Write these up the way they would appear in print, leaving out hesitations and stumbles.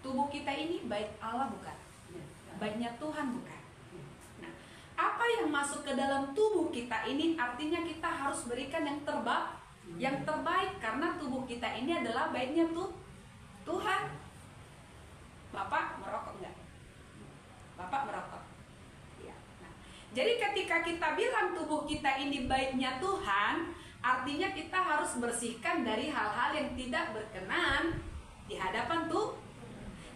tubuh kita ini bait Allah bukan? Baitnya Tuhan bukan? Nah, apa yang masuk ke dalam tubuh kita ini artinya kita harus berikan yang terbaik karena tubuh kita ini adalah baitnya Tuhan. Bapak merokok enggak? Bapak merokok. Ya. Nah, jadi ketika kita bilang tubuh kita ini baitnya Tuhan, artinya kita harus bersihkan dari hal-hal yang tidak berkenan di hadapan Tuhan.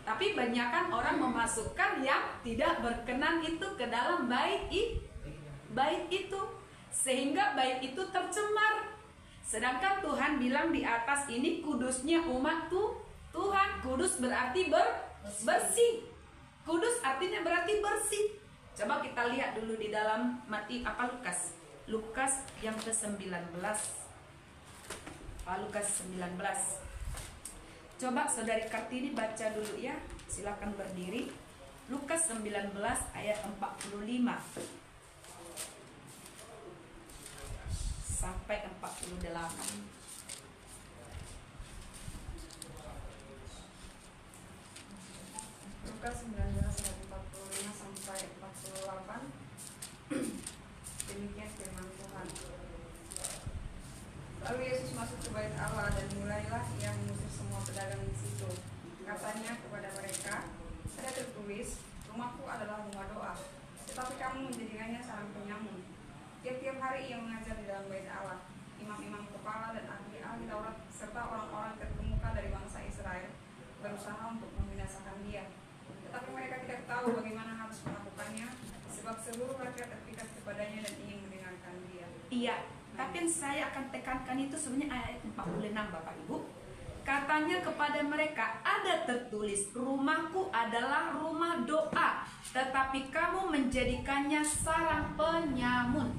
Tapi banyakkan orang memasukkan yang tidak berkenan itu ke dalam bait itu, sehingga bait itu tercemar. Sedangkan Tuhan bilang di atas ini kudusnya umat Tuhan. Kudus berarti bersih. Kudus artinya berarti bersih. Coba kita lihat dulu di dalam Lukas yang ke-19. Lukas 19. Coba Saudari Kartini baca dulu ya. Silakan berdiri. Lukas 19 ayat 45 sampai 48. Lukas 19 ayat 45 sampai 48. Demikian firman Tuhan. Lalu Yesus masuk ke bait Allah dan mulailah ia mengusir semua pedagang di situ. Katanya kepada mereka, ada tertulis, rumahku adalah rumah doa, tetapi kamu menjadikannya sarang penyamun. Tiap-tiap hari ia mengajar di dalam bait Allah. Imam-imam kepala dan ahli-ahli Taurat serta orang-orang terkemuka dari bangsa Israel berusaha untuk membinasakan dia. Tetapi mereka tidak tahu bagaimana harus melakukannya, sebab seluruh rakyat terpikat kepadanya dan ingin mendengarkan dia. Iya, tapi yang saya akan tekankan itu sebenarnya ayat 46 Bapak Ibu. Katanya kepada mereka, ada tertulis, rumahku adalah rumah doa, tetapi kamu menjadikannya sarang penyamun.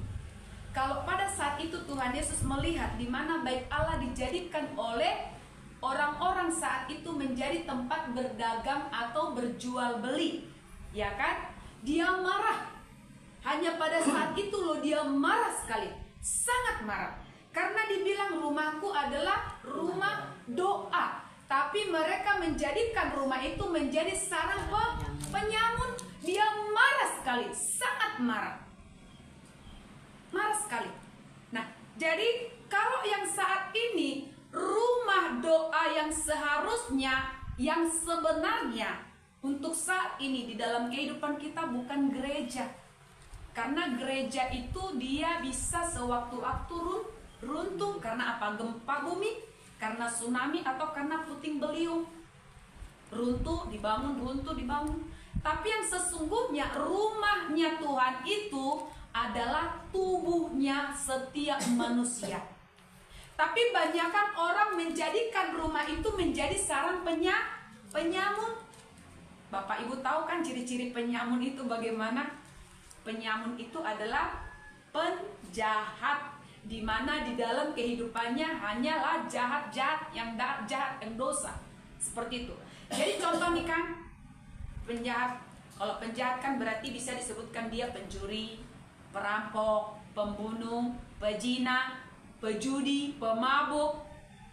Kalau pada saat itu Tuhan Yesus melihat di mana bait Allah dijadikan oleh orang-orang saat itu menjadi tempat berdagang atau berjual beli, ya kan? Dia marah. Hanya pada saat itu loh dia marah sekali, sangat marah. Karena dibilang rumahku adalah rumah doa, tapi mereka menjadikan rumah itu menjadi sarang penyamun. Dia marah sekali, sangat marah. Marah sekali. Nah, jadi kalau yang saat ini rumah doa yang seharusnya, yang sebenarnya untuk saat ini di dalam kehidupan kita bukan gereja. Karena gereja itu dia bisa sewaktu-waktu runtuh karena apa? Gempa bumi, karena tsunami atau karena puting beliung. Runtuh, dibangun, runtuh, dibangun. Tapi yang sesungguhnya rumahnya Tuhan itu adalah tubuhnya setiap manusia. Tapi banyakkan orang menjadikan rumah itu menjadi sarang penyamun. Bapak Ibu tahu kan ciri-ciri penyamun itu bagaimana? Penyamun itu adalah penjahat, di mana di dalam kehidupannya hanyalah jahat-jahat, yang jahat, yang dosa. Seperti itu. Jadi contoh nih kan, penjahat. Kalau penjahat kan berarti bisa disebutkan dia pencuri, perampok, pembunuh, pezina, pejudi, pemabuk,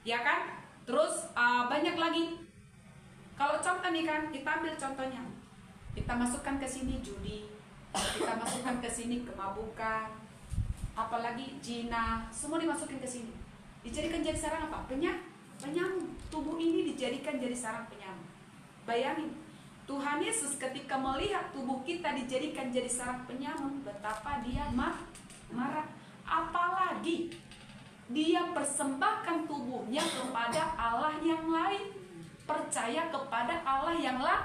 ya kan? Terus banyak lagi. Kalau contoh nih kan, kita ambil contohnya. Kita masukkan ke sini judi, kita masukkan ke sini kemabukan, apalagi zina, semua dimasukin ke sini. Dijadikan jadi sarang apa? Penyamun. Tubuh ini dijadikan jadi sarang penyamun. Bayangin, Tuhan Yesus ketika melihat tubuh kita dijadikan jadi sarang penyamun, betapa dia marah. Apalagi dia persembahkan tubuhnya kepada Allah yang lain, percaya kepada Allah yang lain.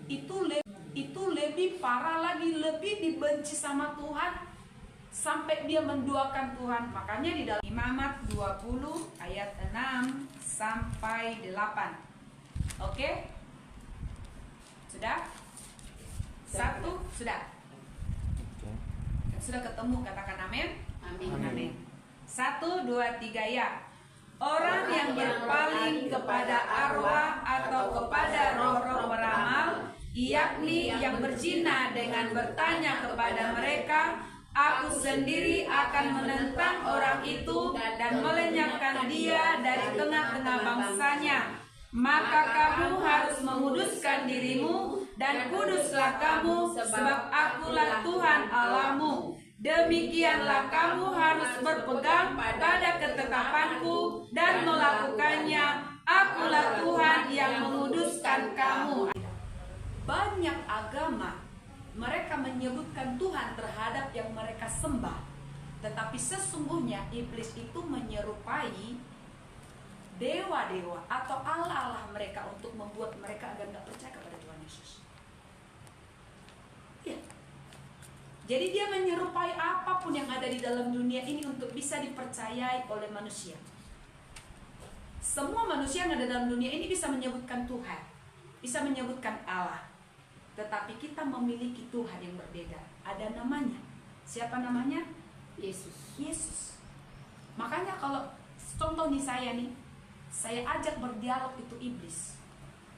Itu lebih parah lagi, lebih dibenci sama Tuhan, sampai dia menduakan Tuhan. Makanya di dalam Imamat 20 ayat 6 sampai 8. Oke? Sudah? Satu? Sudah? Sudah ketemu, katakan amin. Amin. 1, 2, 3 ya. Orang yang berpaling kepada arwah atau kepada roh-roh peramal, yakni yang berzina dengan bertanya kepada mereka, aku sendiri akan menentang orang itu dan melenyapkan dia dari tengah-tengah bangsanya. maka kamu harus menguduskan dirimu, dan kuduslah kamu, sebab akulah Tuhan Allahmu. Demikianlah kamu harus berpegang pada ketetapanku dan melakukannya. Akulah Tuhan yang menguduskan kamu. Banyak agama mereka menyebutkan Tuhan terhadap yang mereka sembah, tetapi sesungguhnya iblis itu menyerupai dewa-dewa atau Allah-Allah mereka untuk membuat mereka agar nggak percaya kepada Tuhan Yesus. Ya. Jadi dia menyerupai apapun yang ada di dalam dunia ini untuk bisa dipercayai oleh manusia. Semua manusia yang ada dalam dunia ini bisa menyebutkan Tuhan, bisa menyebutkan Allah. Tetapi kita memiliki Tuhan yang berbeda. Ada namanya. Siapa namanya? Yesus. Yesus. Makanya kalau contoh nih saya nih, saya ajak berdialog itu iblis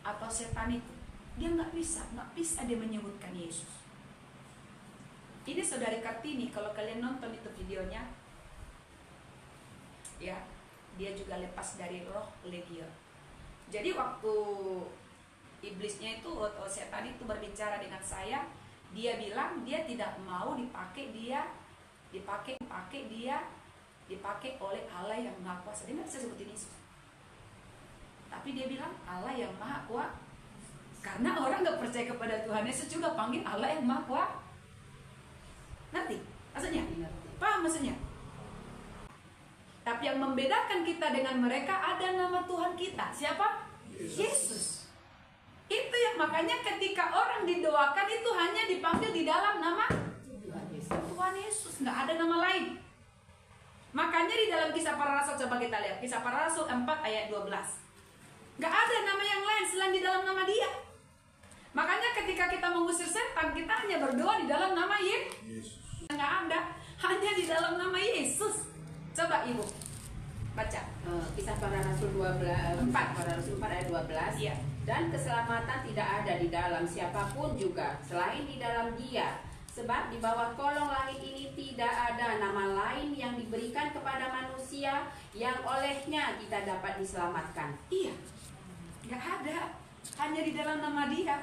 atau setan itu, dia nggak bisa dia menyebutkan Yesus. Ini saudari Kartini, kalau kalian nonton itu videonya, ya, dia juga lepas dari roh legion. Jadi waktu iblisnya itu atau setan itu berbicara dengan saya, dia bilang dia tidak mau dipakai oleh Allah yang Maha Kuasa. Dia nggak bisa sebutin Yesus. Tapi dia bilang Allah yang Maha Kuasa. Karena orang nggak percaya kepada Tuhan Yesus juga panggil Allah yang Maha Kuasa. Ngerti maksudnya? Paham maksudnya? Tapi yang membedakan kita dengan mereka ada nama Tuhan kita. Siapa? Yesus. Itu yang makanya ketika orang didoakan itu hanya dipanggil di dalam nama Tuhan Yesus, nggak ada nama lain. Makanya di dalam Kisah Para Rasul, coba kita lihat Kisah Para Rasul 4 ayat 12. Nggak ada nama yang lain selain di dalam nama Dia. Makanya ketika kita mengusir setan, kita hanya berdoa di dalam nama Yesus. Nggak ada, hanya di dalam nama Yesus. Coba Ibu baca Kisah Para Rasul 4 ayat 12. Iya. Dan keselamatan tidak ada di dalam siapapun juga selain di dalam Dia, sebab di bawah kolong langit ini tidak ada nama lain yang diberikan kepada manusia yang olehnya kita dapat diselamatkan. Iya, nggak ada, hanya di dalam nama Dia.